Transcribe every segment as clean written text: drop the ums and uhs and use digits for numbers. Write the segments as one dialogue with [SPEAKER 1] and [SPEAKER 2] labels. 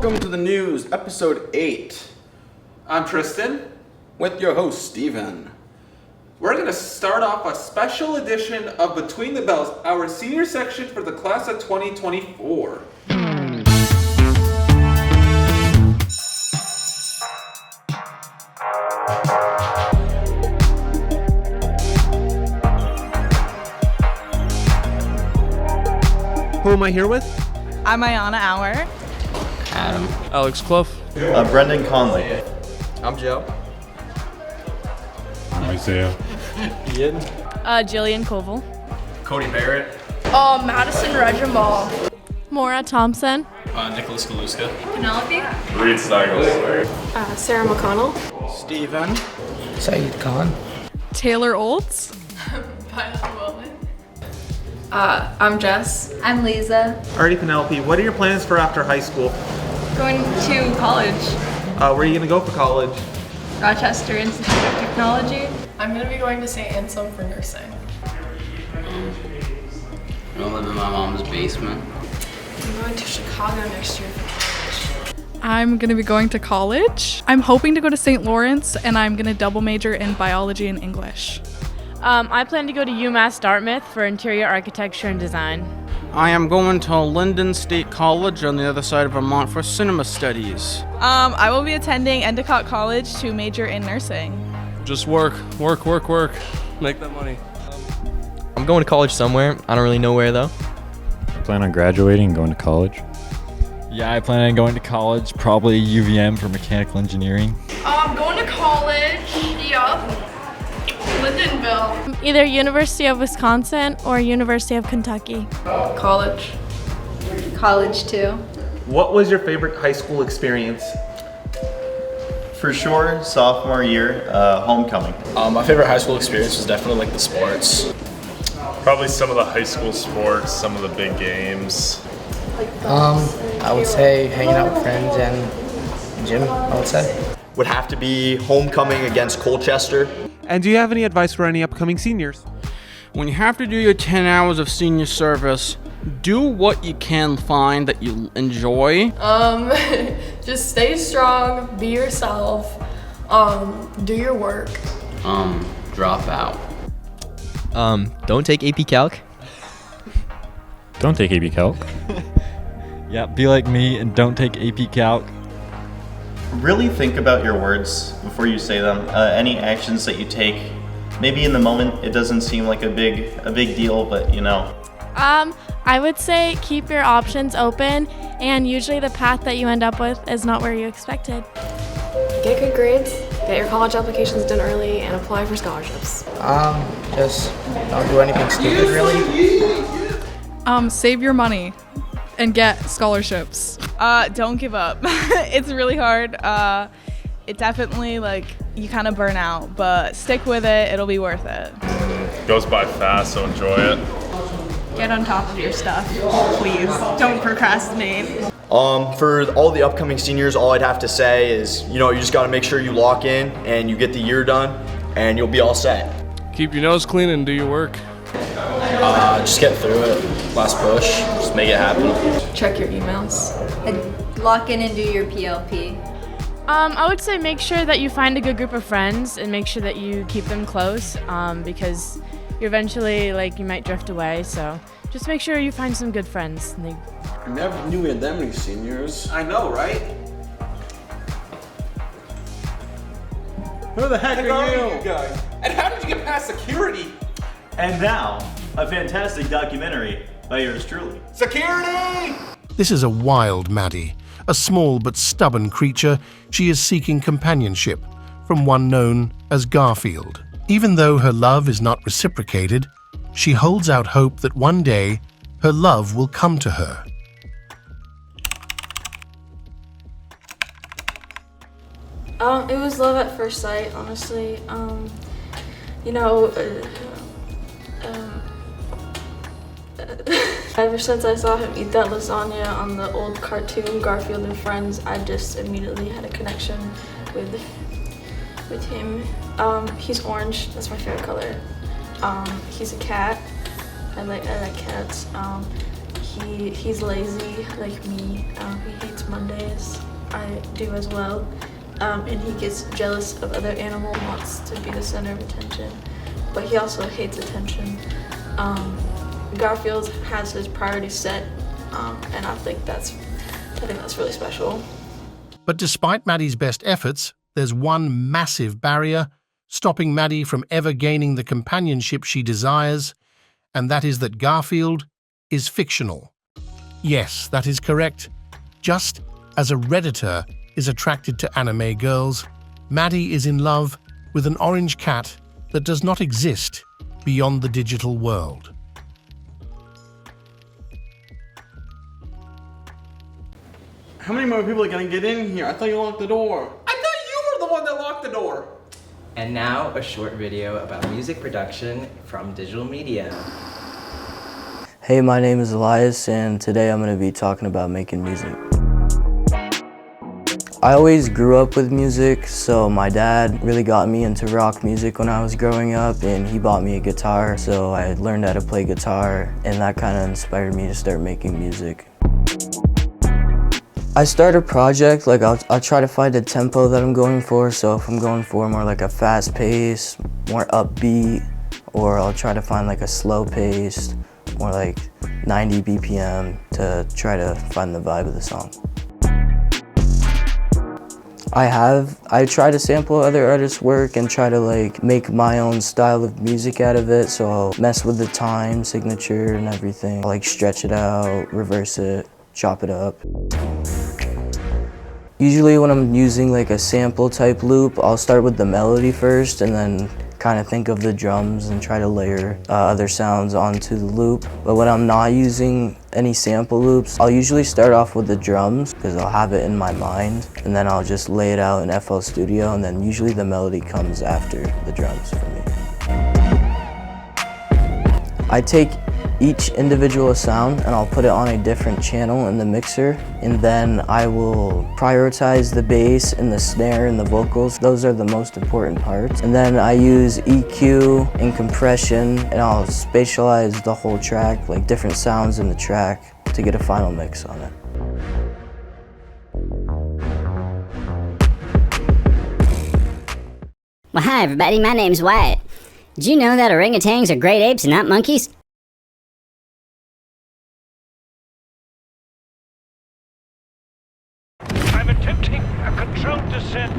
[SPEAKER 1] Welcome to the news, episode 8.
[SPEAKER 2] I'm Tristan.
[SPEAKER 1] With your host, Steven.
[SPEAKER 2] We're going to start off a special edition of Between the Bells, our senior section for the class of 2024.
[SPEAKER 3] Who am I here with?
[SPEAKER 4] I'm Ayana Auer.
[SPEAKER 5] Adam.
[SPEAKER 3] Alex Clough.
[SPEAKER 6] Brendan Conley.
[SPEAKER 5] I'm Joe.
[SPEAKER 7] Isaiah.
[SPEAKER 5] Ian.
[SPEAKER 4] Jillian Koval.
[SPEAKER 5] Cody Barrett.
[SPEAKER 8] Madison Regimball.
[SPEAKER 4] Maura Thompson.
[SPEAKER 5] Nicholas Galuska.
[SPEAKER 8] Penelope.
[SPEAKER 7] Reed Stiles.
[SPEAKER 8] Sarah McConnell.
[SPEAKER 1] Steven.
[SPEAKER 6] Saeed Khan.
[SPEAKER 4] Taylor Olds.
[SPEAKER 8] Violet Wellman. I'm Jess.
[SPEAKER 9] I'm Lisa.
[SPEAKER 3] Alrighty, Penelope, what are your plans for after high school?
[SPEAKER 8] Going to college.
[SPEAKER 3] Where are you going to go for college?
[SPEAKER 8] Rochester Institute of Technology. I'm going to be going to St. Anselm for nursing.
[SPEAKER 5] I'm gonna live in my mom's basement.
[SPEAKER 8] I'm going to Chicago next year for college.
[SPEAKER 4] I'm going to be going to college. I'm hoping to go to St. Lawrence, and I'm going to double major in biology and English.
[SPEAKER 10] I plan to go to UMass Dartmouth for interior architecture and design.
[SPEAKER 1] I am going to Linden State College on the other side of Vermont for cinema studies.
[SPEAKER 4] I will be attending Endicott College to major in nursing.
[SPEAKER 3] Just work. Make that money.
[SPEAKER 11] I'm going to college somewhere. I don't really know where though.
[SPEAKER 7] Plan on graduating and going to college?
[SPEAKER 12] Yeah, I plan on going to college, probably UVM for mechanical engineering.
[SPEAKER 8] I'm going to college. Yup. Lindenville.
[SPEAKER 10] Either University of Wisconsin or University of Kentucky.
[SPEAKER 8] College.
[SPEAKER 9] College too.
[SPEAKER 3] What was your favorite high school experience?
[SPEAKER 6] For sure, sophomore year, homecoming.
[SPEAKER 5] My favorite high school experience was definitely like the sports.
[SPEAKER 7] Probably some of the high school sports, some of the big games.
[SPEAKER 11] I would say hanging out with friends and gym, I would say.
[SPEAKER 6] Would have to be homecoming against Colchester.
[SPEAKER 3] And do you have any advice for any upcoming seniors?
[SPEAKER 1] When you have to do your 10 hours of senior service, do what you can find that you enjoy.
[SPEAKER 8] Just stay strong, be yourself, do your work.
[SPEAKER 5] Drop out.
[SPEAKER 11] Don't take AP Calc.
[SPEAKER 7] Don't take AP Calc.
[SPEAKER 12] Yeah, be like me and don't take AP Calc.
[SPEAKER 6] Really think about your words before you say them. Any actions that you take, maybe in the moment it doesn't seem like a big deal, but you know.
[SPEAKER 10] I would say keep your options open, and usually the path that you end up with is not where you expected.
[SPEAKER 8] Get good grades, get your college applications done early, and apply for scholarships.
[SPEAKER 11] Just don't do anything stupid really.
[SPEAKER 4] Save your money and get scholarships. Don't give up. It's really hard. It definitely, you kind of burn out, but stick with it. It'll be worth it.
[SPEAKER 7] Goes by fast, so enjoy it.
[SPEAKER 4] Get on top of your stuff, please. Don't procrastinate.
[SPEAKER 6] For all the upcoming seniors, all I'd have to say is, you just got to make sure you lock in and you get the year done, and you'll be all set.
[SPEAKER 3] Keep your nose clean and do your work.
[SPEAKER 5] Just get through it. Last push. Just make it happen.
[SPEAKER 8] Check your emails.
[SPEAKER 9] And lock in and do your PLP.
[SPEAKER 10] I would say make sure that you find a good group of friends and make sure that you keep them close, because you eventually, you might drift away. So just make sure you find some good friends.
[SPEAKER 1] I never knew we had that many seniors.
[SPEAKER 2] I know, right?
[SPEAKER 1] Who the heck are you?
[SPEAKER 2] guys? And how did you get past security?
[SPEAKER 6] And now, a fantastic documentary by yours truly.
[SPEAKER 2] Security!
[SPEAKER 13] This is a wild Maddie. A small but stubborn creature, she is seeking companionship from one known as Garfield. Even though her love is not reciprocated, she holds out hope that one day her love will come to her.
[SPEAKER 8] It was love at first sight, honestly. Ever since I saw him eat that lasagna on the old cartoon Garfield and Friends, I just immediately had a connection with him. He's orange. That's my favorite color. He's a cat. I like cats. He's lazy like me. He hates Mondays. I do as well. And he gets jealous of other animals, wants to be the center of attention, but he also hates attention. Garfield has his priorities set, and I think that's really special.
[SPEAKER 13] But despite Maddie's best efforts, there's one massive barrier stopping Maddie from ever gaining the companionship she desires, and that is that Garfield is fictional. Yes, that is correct. Just as a Redditor is attracted to anime girls, Maddie is in love with an orange cat that does not exist beyond the digital world.
[SPEAKER 1] How many more people are gonna get in here? I thought you locked the door.
[SPEAKER 2] I thought you were the one that locked the door.
[SPEAKER 14] And now a short video about music production from digital media.
[SPEAKER 15] Hey, my name is Elias, and today I'm going to be talking about making music. I always grew up with music, so my dad really got me into rock music when I was growing up, and he bought me a guitar, so I learned how to play guitar, and that kind of inspired me to start making music. I start a project, like I'll try to find a tempo that I'm going for, so if I'm going for more like a fast pace, more upbeat, or I'll try to find like a slow pace, more like 90 BPM to try to find the vibe of the song. I try to sample other artists' work and try to like make my own style of music out of it, so I'll mess with the time signature and everything. I'll like stretch it out, reverse it, chop it up. Usually when I'm using like a sample type loop, I'll start with the melody first and then kind of think of the drums and try to layer other sounds onto the loop. But when I'm not using any sample loops, I'll usually start off with the drums because I'll have it in my mind, and then I'll just lay it out in FL Studio, and then usually the melody comes after the drums for me. I take each individual sound and I'll put it on a different channel in the mixer, and then I will prioritize the bass and the snare and the vocals. Those are the most important parts. And then I use EQ and compression, and I'll spatialize the whole track, like different sounds in the track, to get a final mix on it.
[SPEAKER 16] Well, hi everybody, my name's Wyatt. Did you know that orangutans are great apes and not monkeys?
[SPEAKER 17] I'm attempting a controlled descent.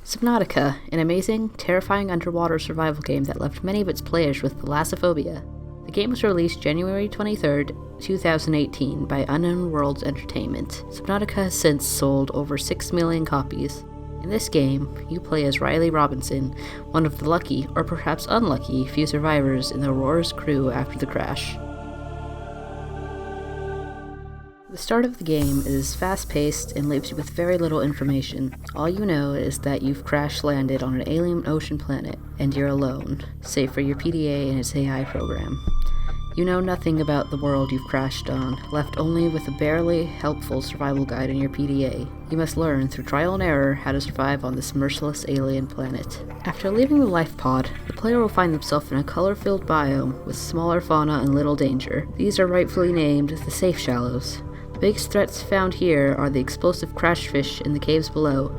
[SPEAKER 18] Subnautica, an amazing, terrifying underwater survival game that left many of its players with thalassophobia. The game was released January 23rd, 2018 by Unknown Worlds Entertainment. Subnautica has since sold over 6 million copies. In this game, you play as Riley Robinson, one of the lucky, or perhaps unlucky, few survivors in the Aurora's crew after the crash. The start of the game is fast-paced and leaves you with very little information. All you know is that you've crash-landed on an alien ocean planet, and you're alone, save for your PDA and its AI program. You know nothing about the world you've crashed on, left only with a barely helpful survival guide in your PDA. You must learn through trial and error how to survive on this merciless alien planet. After leaving the life pod, the player will find themselves in a color-filled biome with smaller fauna and little danger. These are rightfully named the Safe Shallows. The biggest threats found here are the explosive crash fish in the caves below,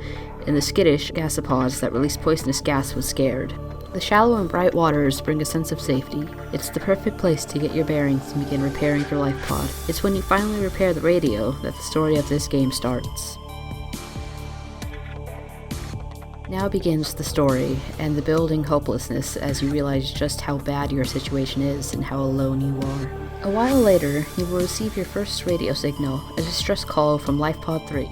[SPEAKER 18] and the skittish gasopods that release poisonous gas when scared. The shallow and bright waters bring a sense of safety. It's the perfect place to get your bearings and begin repairing your life pod. It's when you finally repair the radio that the story of this game starts. Now begins the story, and the building hopelessness as you realize just how bad your situation is and how alone you are. A while later, you will receive your first radio signal, a distress call from LifePod 3.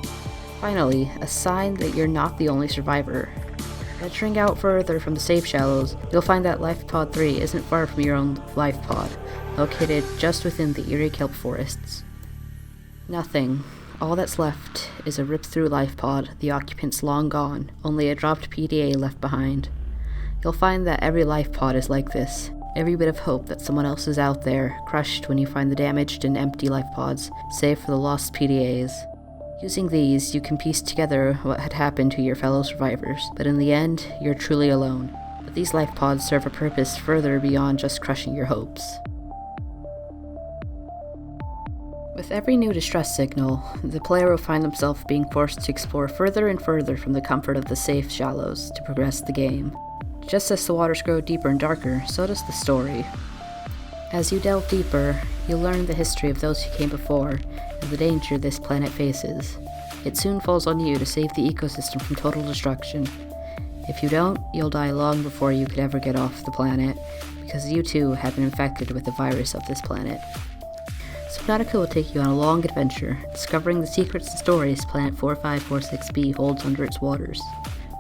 [SPEAKER 18] Finally, a sign that you're not the only survivor. Venturing out further from the Safe Shallows, you'll find that LifePod 3 isn't far from your own life pod, located just within the eerie kelp forests. Nothing. All that's left is a ripped-through life pod, the occupants long gone, only a dropped PDA left behind. You'll find that every life pod is like this. Every bit of hope that someone else is out there, crushed when you find the damaged and empty life pods, save for the lost PDAs. Using these, you can piece together what had happened to your fellow survivors, but in the end, you're truly alone. But These life pods serve a purpose further beyond just crushing your hopes. With every new distress signal, the player will find themselves being forced to explore further and further from the comfort of the safe shallows to progress the game. Just as the waters grow deeper and darker, so does the story. As you delve deeper, you'll learn the history of those who came before and the danger this planet faces. It soon falls on you to save the ecosystem from total destruction. If you don't, you'll die long before you could ever get off the planet, because you too have been infected with the virus of this planet. Subnautica will take you on a long adventure, discovering the secrets and stories Planet 4546b holds under its waters.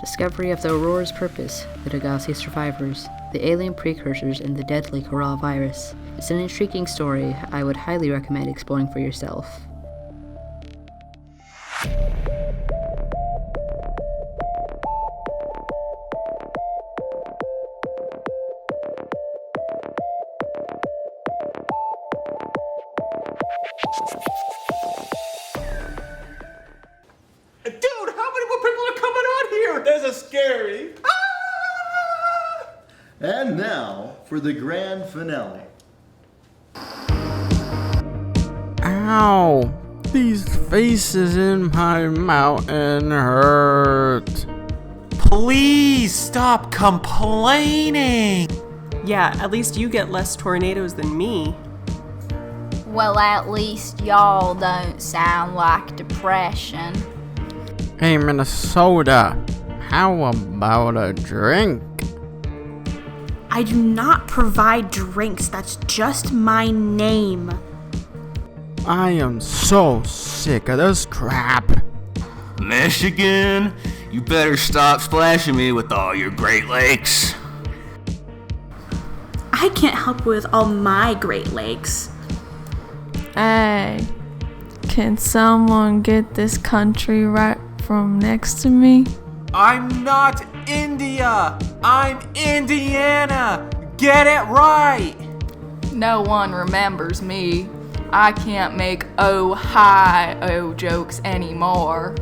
[SPEAKER 18] Discovery of the Aurora's purpose, the Degasi survivors, the alien precursors, and the deadly Corral virus. It's an intriguing story I would highly recommend exploring for yourself.
[SPEAKER 2] Dude, how many more people are coming on here? There's a scary.
[SPEAKER 6] And now for the grand finale.
[SPEAKER 1] Ow! These faces in my mountain hurt.
[SPEAKER 19] Please stop complaining!
[SPEAKER 20] Yeah, at least you get less tornadoes than me.
[SPEAKER 21] Well, at least y'all don't sound like depression.
[SPEAKER 1] Hey, Minnesota, how about a drink?
[SPEAKER 22] I do not provide drinks, that's just my name.
[SPEAKER 1] I am so sick of this crap.
[SPEAKER 23] Michigan, you better stop splashing me with all your Great Lakes.
[SPEAKER 22] I can't help with all my Great Lakes.
[SPEAKER 24] Hey, can someone get this country right from next to me?
[SPEAKER 19] I'm not India! I'm Indiana! Get it right!
[SPEAKER 25] No one remembers me. I can't make Ohio jokes anymore.